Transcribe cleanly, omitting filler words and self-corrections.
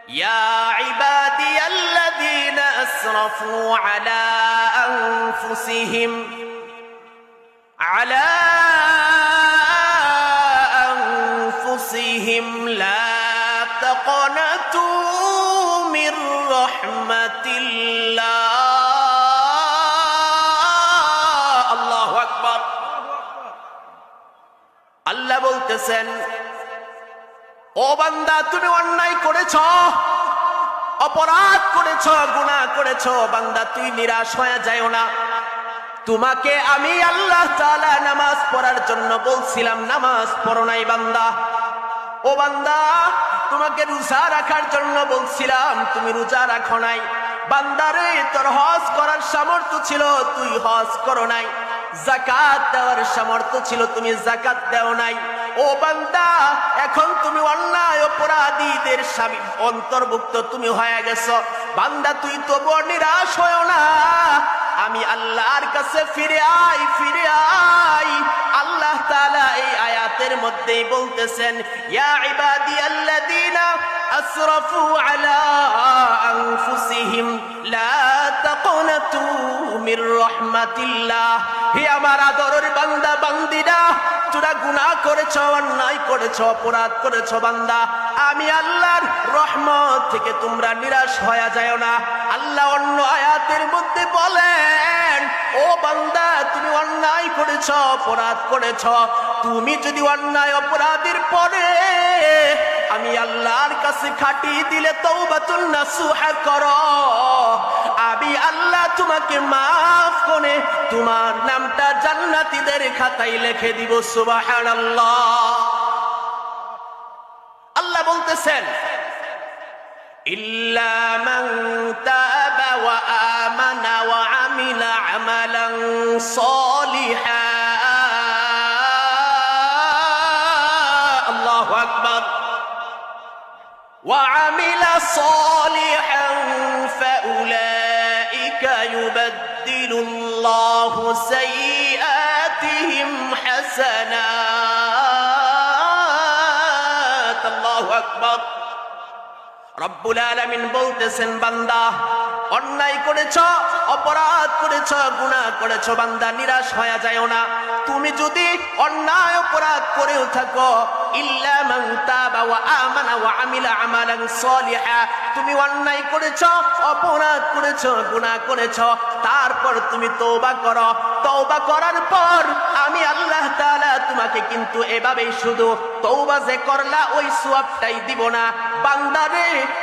ইয়া ইবাদিয়াল্লাযীনা আসরাফু আলা আনফুসিহিম লা তাকনাতু মির রাহমাতিল্লাহ। আল্লাহু আকবার। আল্লাহ বলতেছেন, ও বান্দা, তুমি অন্যায় করেছ, অপরাধ করেছ, গুনাহ করেছ। বান্দা, তুই নিরাশ হয়ে যাও না। তোমাকে আমি আল্লাহ তাআলা নামাজ পড়ার জন্য বলছিলাম, নামাজ পড়ো নাই বান্দা। ও বান্দা, তোমাকে রোজা রাখার জন্য বলছিলাম, তুমি রোজা রাখো নাই। বান্দারে, তোর হজ করার সামর্থ্য ছিল, তুই হজ করো নাই। যাকাত দেওয়ার সামর্থ্য ছিল, তুমি যাকাত দেও নাই। ও বান্দা, এখন তুমি অন্যায় অপরাধীদের অন্তর্ভুক্ত তুমি হয়ে গেছো। বান্দা, তুই তবু নিরাশ হয়ো না। আমি আল্লাহর কাছে ফিরে আই, ফিরে আই। আল্লাহ তাআলা এই আয়াতের মধ্যেই বলতেছেন, ইয়া ইবাদিয়াল্লাযীনা আসরাফু আলা আনফুসিহিম লা তাকনাতু মির রাহমাতিল্লাহ। হে আমার আদরের বান্দা বান্দিরা, তোমরা গুনাহ করেছো, অন্যায় করেছো, অপরাধ করেছো। বান্দা, আমি আল্লাহর রহমত থেকে তোমরা নিরাশ হয়ে যাও না। আল্লাহ অন্য আয়াতের মধ্যে বলেন, ও বান্দা, তুমি অন্যায় করেছো, অপরাধ করেছো। তুমি যদি অন্যায় অপরাধের পরে আমি আল্লাহর কাছে খাটিয়ে দিলে তওবাতুন নাসুহা করো, আমি আল্লাহ তোমাকে মাফ করে তোমার নামটা জান্নাতীদের খাতায় লিখে দিব। সুবহানাল্লাহ। আল্লাহ বলতেছেন, ইল্লা মান তাবা ওয়া আমানা ওয়া আমিলা আমালান সালিহান। আল্লাহু আকবার। ওয়া আমিলা সালিহান ফাউলাইকা ইউবাদদিলুল্লাহু সাইয়্যাতিহিম হাসানাত। আল্লাহু আকবার। রব্বুল আলামিন বলতেছেন, বান্দা, অন্যায় করেছ, অপরাধ করেছ, গুনাহ করেছ। বান্দা, নিরাশ হয়ে যাও না। তুমি যদি অন্যায় অপরাধ করেও থাকো, ইল্লা মান তাবা ওয়া আমানা ওয়া আমিলা আমালান সালিহা, তুমি অন্যায় করেছ, অপরাধ করেছ, গুনাহ করেছ, তারপর তুমি তওবা করো। তওবা করার পর আমি আল্লাহ তাআলা তোমাকে কিন্তু এভাবেই শুধু তওবা যে করলা ওই সওয়াবটাই দিব না। বান্দারে,